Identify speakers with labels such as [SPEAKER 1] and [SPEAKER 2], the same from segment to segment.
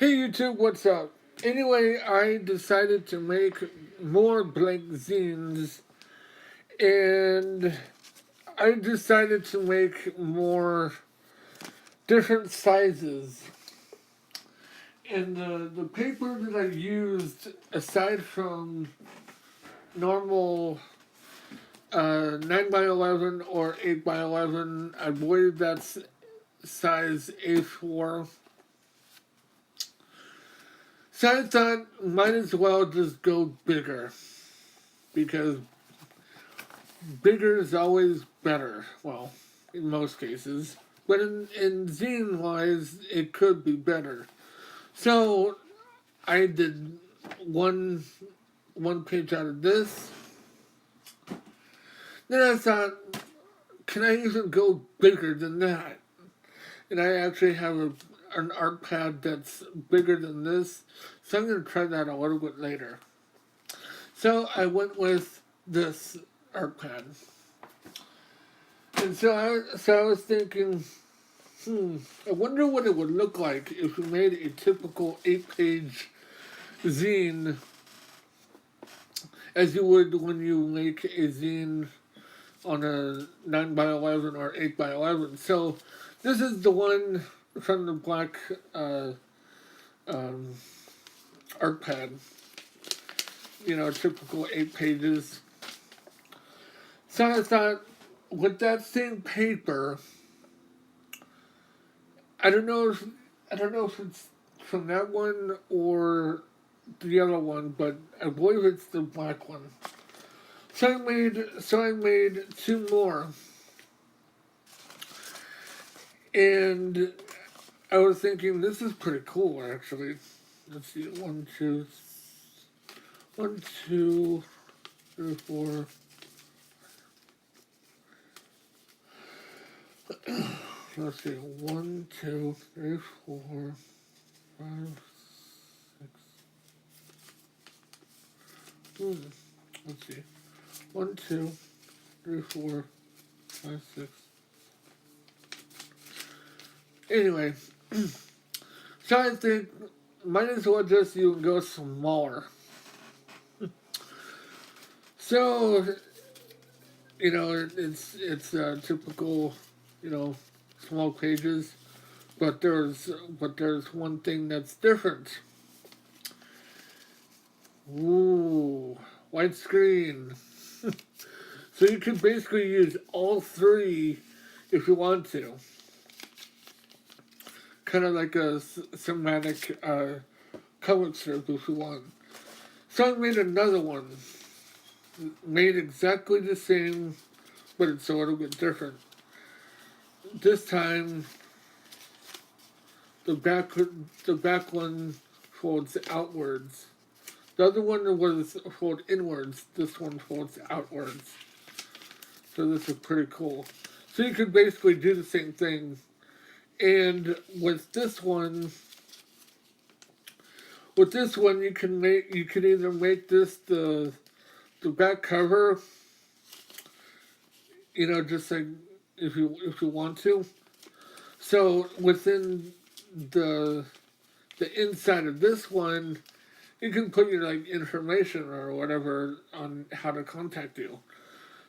[SPEAKER 1] Hey YouTube, what's up? Anyway, I decided to make more blank zines and I decided to make more different sizes. And the paper that I used, aside from normal 9 by 11 or 8 by 11, I believe that's size A4. So I thought might as well just go bigger because bigger is always better. Well, in most cases. But in zine wise, it could be better. So I did one one page out of this. Then I thought, can I even go bigger than that? And I actually have an art pad that's bigger than this. So I'm going to try that a little bit later. So I went with this art pad. And so I was thinking, I wonder what it would look like if we made a typical 8-page zine as you would when you make a zine on a 9 by 11 or 8 by 11. So this is the one from the black um, art pad. You know, typical 8 pages. So I thought, with that same paper, I don't know if it's from that one or the other one, but I believe it's the black one. So I made two more, and I was thinking this is pretty cool actually. Let's see, one, two, three, four. Let's see, one, two, three, four, five, six. Let's see. One, two, three, four, five, six. Anyway, so I think might as well just you go smaller. So it's typical, small pages, but there's one thing that's different. Ooh, widescreen. So you can basically use all three if you want to. Kind of like a cinematic comic strip if you want. So I made another one. Made exactly the same, but it's a little bit different. This time, the back one folds outwards. The other one was fold inwards. This one folds outwards. So this is pretty cool. So you could basically do the same thing. And with this one, you can either make this the back cover, just like if you want to. So within the inside of this one, you can put your information or whatever on how to contact you.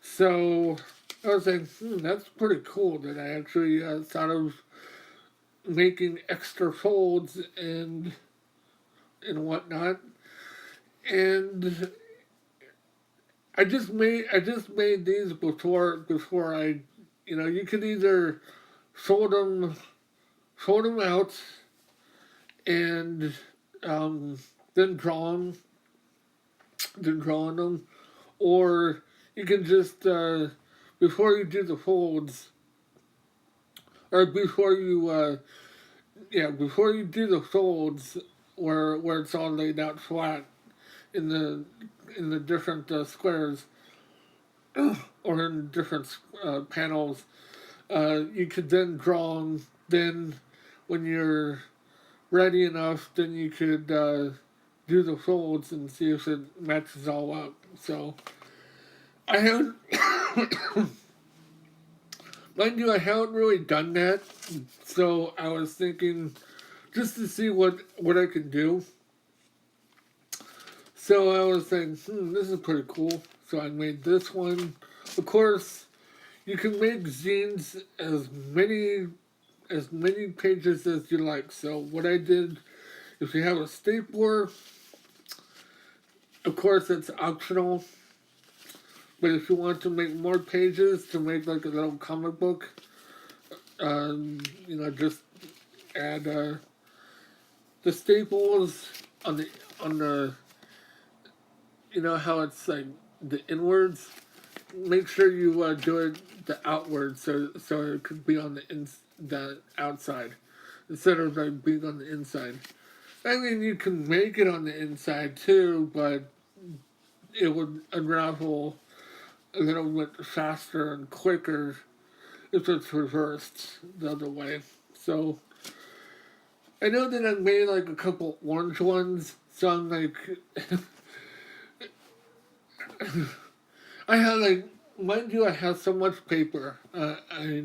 [SPEAKER 1] So I was like, that's pretty cool that I actually thought of making extra folds and whatnot. And I just made these before I, you could either fold them out and then draw on them, or you can just before you do the folds, or before you do the folds, where it's all laid out flat in the different squares or in different panels, you could then draw them. Then when you're ready enough, then you could do the folds and see if it matches all up. So I haven't, mind you, I haven't really done that. So I was thinking just to see what I can do. So I was saying, this is pretty cool. So I made this one. Of course, you can make zines as many pages as you like. So what I did, if you have a stapler, of course it's optional. But if you want to make more pages to make like a little comic book, just add the staples on the how it's like the inwards. Make sure you do it the outwards so it could be on the outside instead of like being on the inside. I mean, you can make it on the inside too, but it would unravel a little bit faster and quicker if it's reversed the other way. So I know that I made like a couple orange ones, so I'm like, I have like, mind you, I have so much paper. I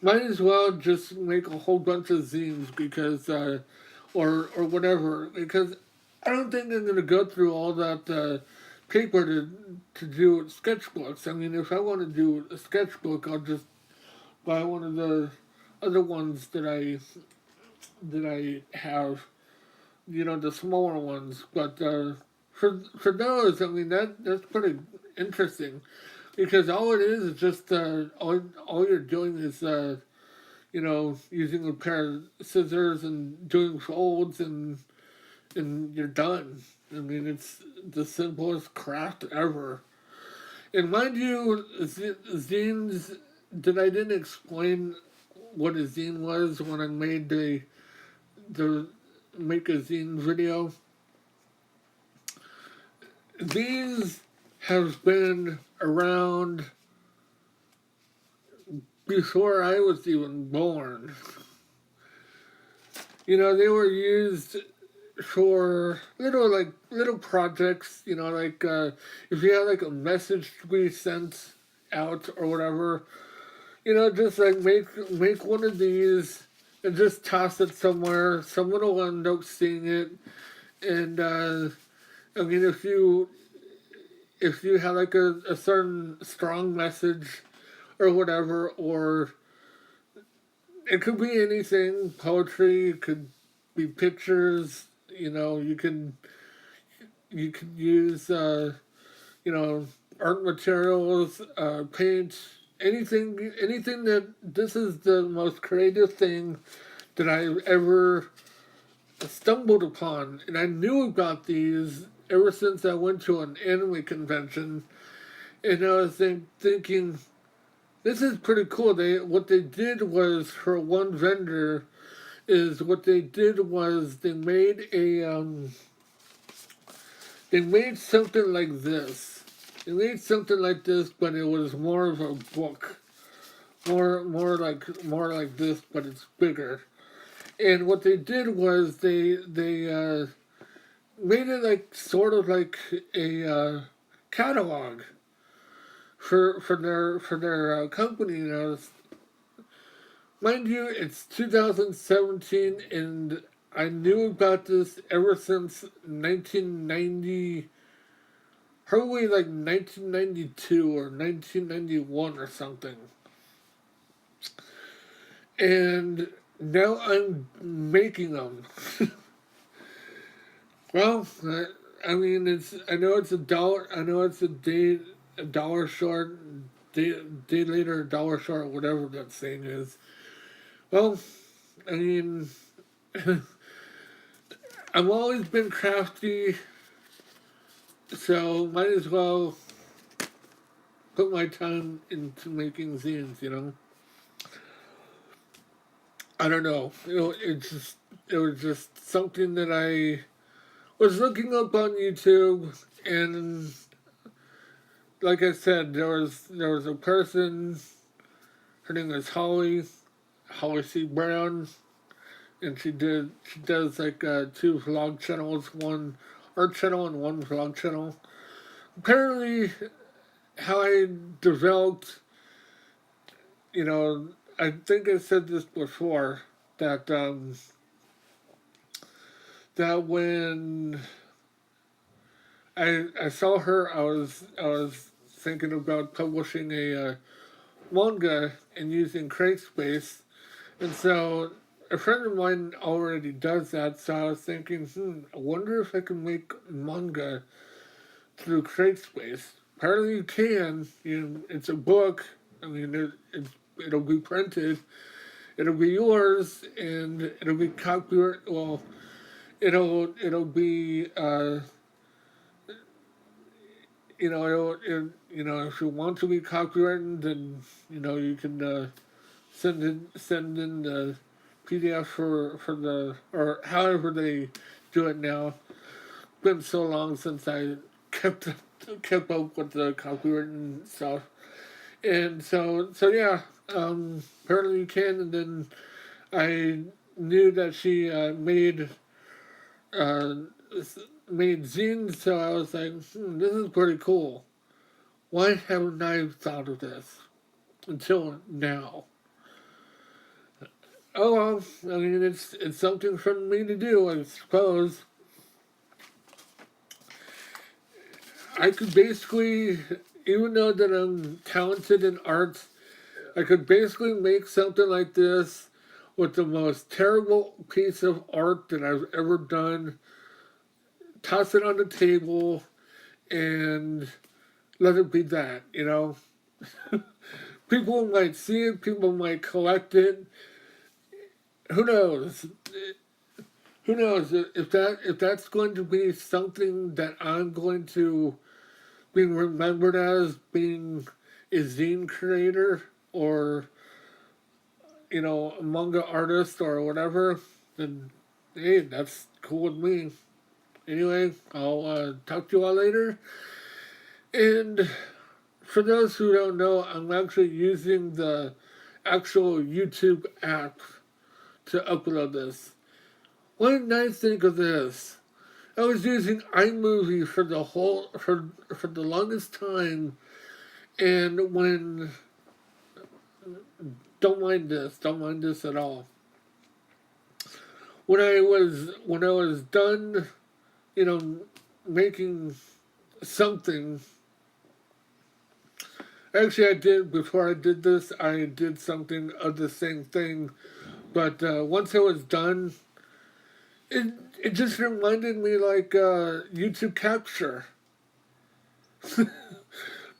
[SPEAKER 1] might as well just make a whole bunch of zines because, or whatever, because I don't think I'm gonna go through all that paper to do sketchbooks. I mean, if I want to do a sketchbook, I'll just buy one of the other ones that I have, the smaller ones. But for those, I mean that's pretty interesting because all it is just all you're doing is using a pair of scissors and doing folds and you're done. I mean it's the simplest craft ever. And mind you, zines. Did I didn't explain what a zine was when I made the make a zine video. These have been around before I was even born. They were used for little projects. Like if you had like a message to be sent out or whatever. Just like make one of these and just toss it somewhere. Someone will end up seeing it, and I mean, if you have like a certain strong message or whatever, or it could be anything, poetry, it could be pictures. You can use art materials, paint, anything that this is the most creative thing that I've ever stumbled upon, and I knew about these ever since I went to an anime convention, and I was thinking, this is pretty cool. What they did was for one vendor is what they did was they made something like this. They made something like this, but it was more of a book, more like this, but it's bigger. And what they did was they made it like sort of like a catalog for their company. Mind you, it's 2017, and I knew about this ever since 1990, probably like 1992 or 1991 or something. And now I'm making them. Well, I mean, I know it's a dollar. I know it's a dollar short. Day later, a dollar short, whatever that saying is. Well, I mean, I've always been crafty, so might as well put my time into making zines. I don't know. It was just something that I was looking up on YouTube, and like I said, there was a person. Her name is Holly C. Brown, and she does like two vlog channels, one art channel and one vlog channel. Apparently, how I developed, I think I said this before that that when I saw her, I was thinking about publishing a manga and using CreateSpace, and so a friend of mine already does that. So I was thinking, I wonder if I can make manga through CreateSpace. Apparently, you can. It's a book. I mean, it'll be printed. It'll be yours, and it'll be copyright. Well, it'll be if you want to be copyrighted, then you can send in the PDF for the or however they do it now. It's been so long since I kept kept up with the copyright and stuff, and so yeah. Apparently you can, and then I knew that she uh, made zines, so I was like, this is pretty cool. Why haven't I thought of this until now? Oh well, I mean it's something for me to do, I suppose. I could basically, even though that I'm talented in arts, I could basically make something like this with the most terrible piece of art that I've ever done, toss it on the table, and let it be that. People might see it, people might collect it. Who knows? Who knows if that's going to be something that I'm going to be remembered as being a zine creator or a manga artist or whatever, then hey, that's cool with me. Anyway, I'll talk to you all later. And for those who don't know, I'm actually using the actual YouTube app to upload this. What did I think of this? I was using iMovie for the longest time, and don't mind this at all. When I was done, you know, making something. Actually, I did before I did this. I did something of the same thing, but once I was done, it it just reminded me like YouTube Capture,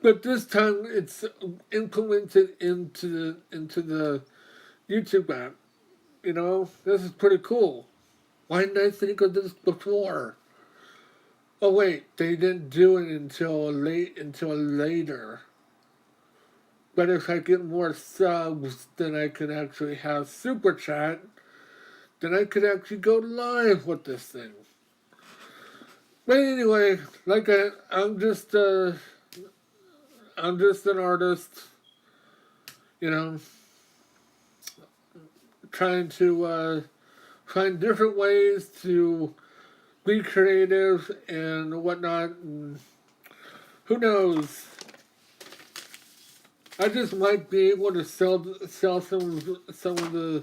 [SPEAKER 1] but this time it's implemented into the YouTube app. This is pretty cool. Why didn't I think of this before? Oh wait, they didn't do it until later. But if I get more subs, then I could actually have super chat. Then I could actually go live with this thing. But anyway, I'm just an artist, you know, trying to find different ways to be creative and whatnot. And who knows? I just might be able to sell some of the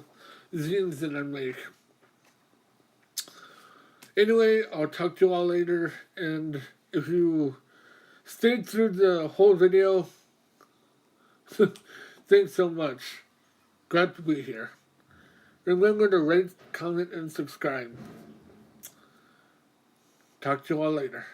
[SPEAKER 1] zines that I make. Anyway, I'll talk to you all later, and if you stayed through the whole video, thanks so much. Glad to be here. Remember to rate, comment, and subscribe. Talk to you all later.